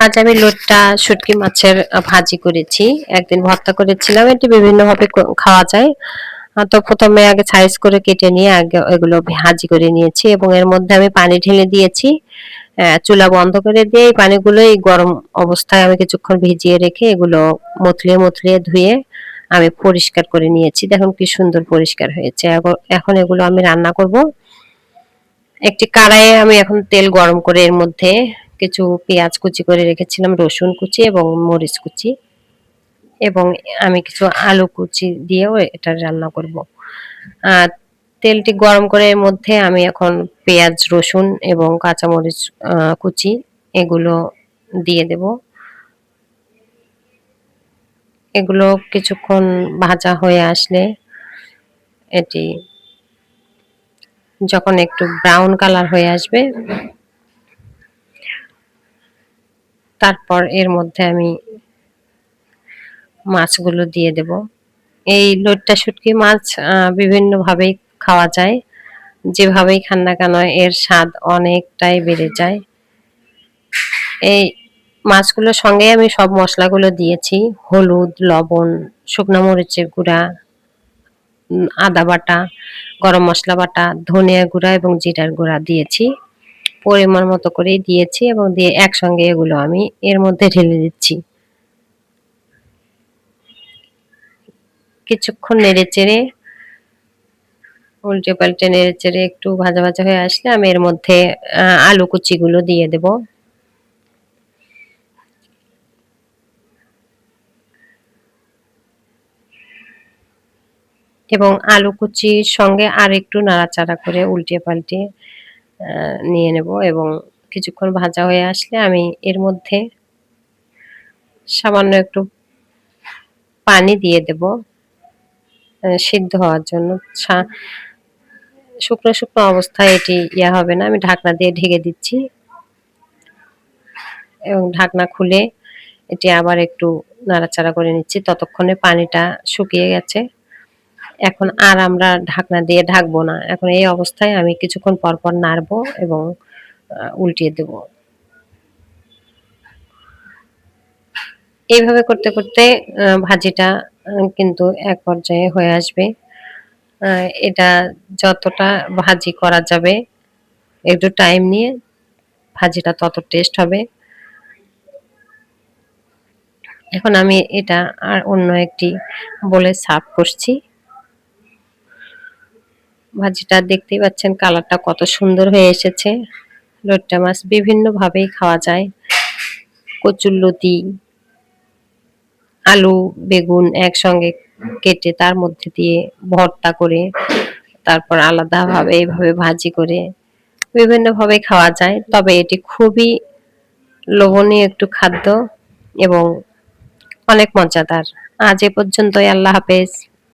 আজ আমি লোট্টা শুটকি মাছের ভাজি করেছি। একদিন ভর্তা করেছিলাম। এটি বিভিন্নভাবে খাওয়া যায়। তো ১ম এ আগে সাইজ করে কেটে নিয়ে আগে এগুলো ভাজি করে নিয়েছি এবং এর মধ্যে আমি পানি ঢেলে দিয়েছি। চুলা বন্ধ করে দিয়ে এই পানিগুলো এই গরম অবস্থায় আমি কিছুক্ষণ ভিজিয়ে রেখে এগুলো মথলিয়ে ধুয়ে আমি পরিষ্কার করে নিয়েছি। দেখুন কি সুন্দর পরিষ্কার হয়েছে। এখন এগুলো আমি রান্না করব। একটি কড়াইয়ে আমি এখন তেল গরম করে এর মধ্যে কিছু পেঁয়াজ কুচি করে রেখেছিলাম, রসুন কুচি এবং মরিচ কুচি এবং আমি কিছু আলু কুচি দিয়েও এটা রান্না করব। আর তেলটি গরম করে এর মধ্যে আমি এখন পেঁয়াজ, রসুন এবং কাঁচামরিচ কুচি এগুলো দিয়ে দেব। এগুলো কিছুক্ষণ ভাজা হয়ে আসলে এটি যখন একটু ব্রাউন কালার হয়ে আসবে তারপর এর মধ্যে আমি মাছগুলো দিয়ে দেব। এই লোট্টা শুটকি মাছ বিভিন্ন ভাবেই খাওয়া যায়। যেভাবেই খান না কেন এর স্বাদ অনেকটাই বেড়ে যায়। এই মাছগুলোর সঙ্গে আমি সব মশলাগুলো দিয়েছি। হলুদ, লবণ, শুকনো মরিচের গুঁড়া, আদা বাটা, গরম মসলা বাটা, ধনিয়া গুঁড়া এবং জিরার গুঁড়া দিয়েছি। পরিমাণ মতো করেই দিয়েছি এবং দিয়ে একসঙ্গে এগুলো আমি এর মধ্যে ঢেলে দিচ্ছি। কিছুক্ষণ নেড়েচেড়ে উল্টে পাল্টে নেড়েচেড়ে একটু ভাজা ভাজা হয়ে আসলে আমি এর মধ্যে আলু কুচিগুলো দিয়ে দেব। এবং আলু কুচির সঙ্গে আর একটু নাড়াচাড়া করে উল্টে পাল্টে নিয়ে নেব এবং কিছুক্ষণ ভাজা হয়ে আসলে আমি এর মধ্যে সামান্য একটু পানি দিয়ে দেব সিদ্ধ হওয়ার জন্য। শুকনো শুকনো অবস্থায় এটি হবে না, আমি ঢাকনা দিয়ে ঢেকে দিচ্ছি এবং ঢাকনা খুলে এটি আবার একটু নাড়াচাড়া করে নিচ্ছি। ততক্ষণে পানিটা শুকিয়ে গেছে। এখন আর আমরা ঢাকনা দিয়ে ঢাকবো না। এখন এই অবস্থায় আমি কিছুক্ষণ পর পর নাড়বো এবং উল্টিয়ে দেব। এইভাবে করতে করতে ভাজিটা কিন্তু এক পর্যায়ে হয়ে আসবে। এটা যতটা ভাজি করা যাবে একটু টাইম নিয়ে ভাজিটা তত টেস্ট হবে। এখন আমি এটা আর অন্য একটি বলে সার্ভ করছি। ভাজিটা দেখতেই পাচ্ছেন কালারটা কত সুন্দর হয়ে এসেছে। লোট্টা মাছ বিভিন্ন ভাবেই খাওয়া যায়। কচুরলতি, আলু, বেগুন একসঙ্গে কেটে তার মধ্যে দিয়ে ভর্তা করে তারপর আলাদাভাবে এইভাবে ভাজি করে বিভিন্ন ভাবে খাওয়া যায়। তবে এটি খুবই লোভনীয় একটু খাদ্য এবং অনেক মজাদার। আজ এ পর্যন্তই। আল্লাহ হাফেজ।